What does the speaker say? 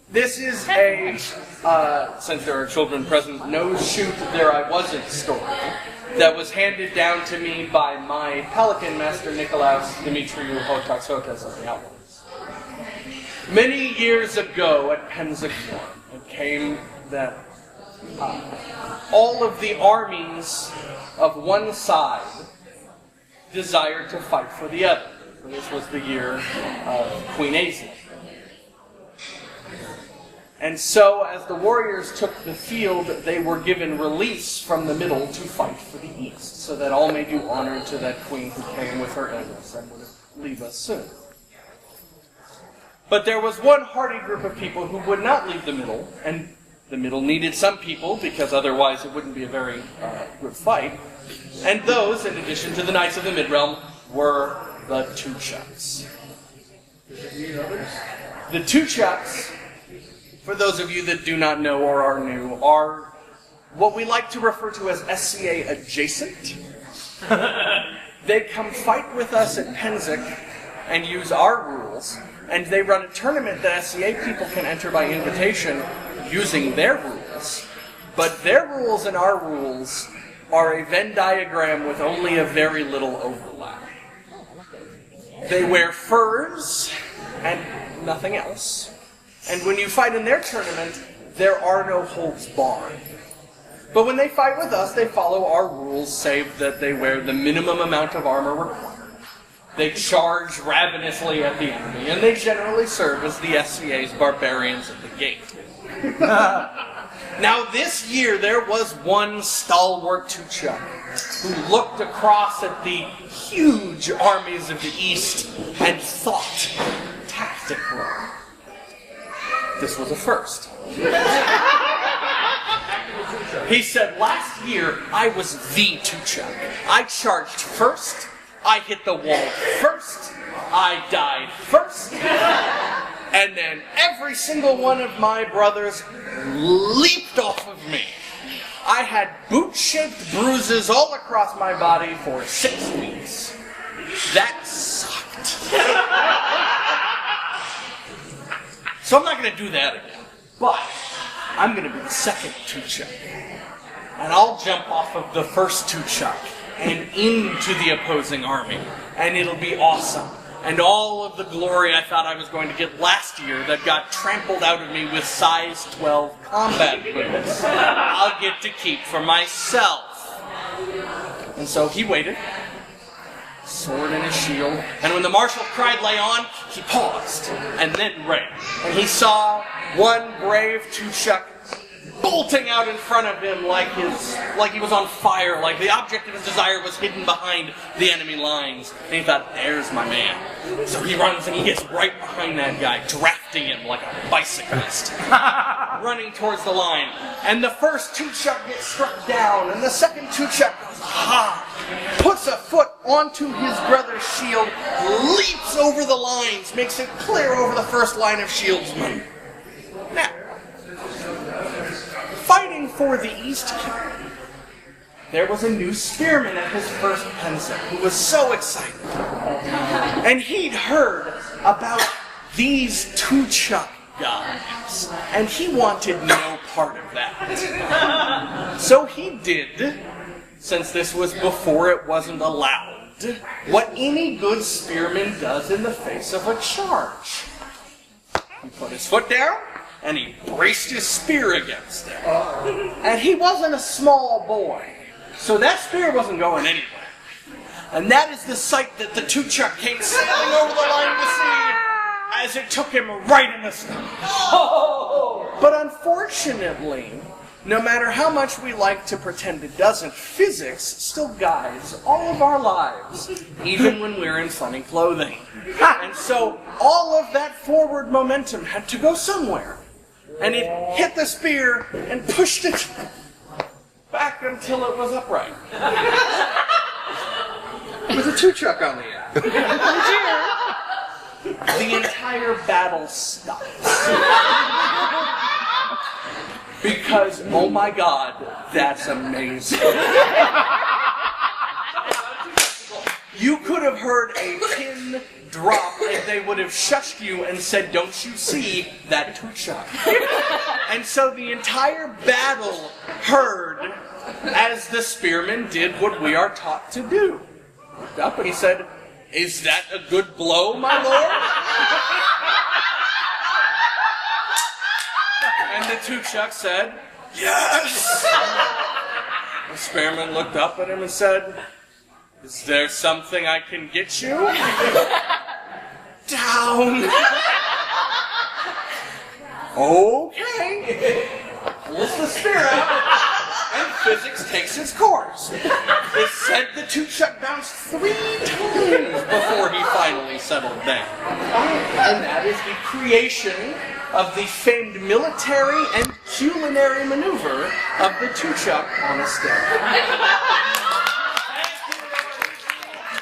This is a, since there are children present, no shoot there I wasn't story that was handed down to me by my Pelican Master Nikolaus Dimitriou Hotaxotas of the Outlands. Many years ago at Pensacola, it came that all of the armies of one side desired to fight for the other. So this was the year of Queen Aisling. And so, as the warriors took the field, they were given release from the middle to fight for the east, so that all may do honor to that queen who came with her illness and would leave us soon. But there was one hardy group of people who would not leave the middle, and the middle needed some people, because otherwise it wouldn't be a very good fight. And those, in addition to the Knights of the Midrealm, were the Tuchux. The Tuchux, for those of you that do not know or are new, are what we like to refer to as SCA adjacent. They come fight with us at Penzic and use our rules, and they run a tournament that SCA people can enter by invitation using their rules. But their rules and our rules are a Venn diagram with only a very little overlap. They wear furs and nothing else. And when you fight in their tournament, there are no holds barred. But when they fight with us, they follow our rules, save that they wear the minimum amount of armor required. They charge ravenously at the enemy, and they generally serve as the SCA's barbarians at the gate. Now this year, there was one stalwart Tuchuk who looked across at the huge armies of the East and thought tactically. This was a first. He said, last year, I was the Tuchuk. I charged first, I hit the wall first, I died first, and then every single one of my brothers leaped off of me. I had boot-shaped bruises all across my body for 6 weeks. That sucked. So I'm not going to do that again. But I'm going to be the second Tuchuk. And I'll jump off of the first Tuchuk and into the opposing army. And it'll be awesome. And all of the glory I thought I was going to get last year that got trampled out of me with size 12 combat boots, I'll get to keep for myself. And so he waited, sword in his shield, and when the marshal cried lay on, he paused, and then ran. And he saw one brave Tuchuk bolting out in front of him like he was on fire, like the object of his desire was hidden behind the enemy lines. And he thought, there's my man. So he runs and he gets right behind that guy, drafting him like a bicyclist, running towards the line. And the first Tuchuk gets struck down, and the second Tuchuk goes, aha! Puts a foot onto his brother's shield, leaps over the lines, makes it clear over the first line of shieldsmen. Now, fighting for the East King, there was a new spearman at his first Penzic who was so excited. And he'd heard about these Tuchuk guys, and he wanted no part of that. So he did, since this was before it wasn't allowed, what any good spearman does in the face of a charge. He put his foot down, and he braced his spear against it. And he wasn't a small boy, so that spear wasn't going anywhere. And that is the sight that the Tuchuk came sailing over the line to see, as it took him right in the stomach. But unfortunately, no matter how much we like to pretend it doesn't, physics still guides all of our lives, even when we're in funny clothing. And so all of that forward momentum had to go somewhere. And it hit the spear and pushed it back until it was upright. With a Tuchuk on the end. The entire battle stops. Because, oh my God, that's amazing. You could have heard a pin drop if they would have shushed you and said, "Don't you see that Tuchux?" And so the entire battle heard as the spearman did what we are taught to do. He looked up and he said, "Is that a good blow, my lord?" And the Tuchux said, "Yes." The spearman looked up at him and said, "Is there something I can get you?" Down. Okay. Pulls the spear out, and physics takes its course. It said the Tuchux bounced 3 times before he finally settled down. And that is the creation of the famed military and culinary maneuver of the Tuchux on a stick.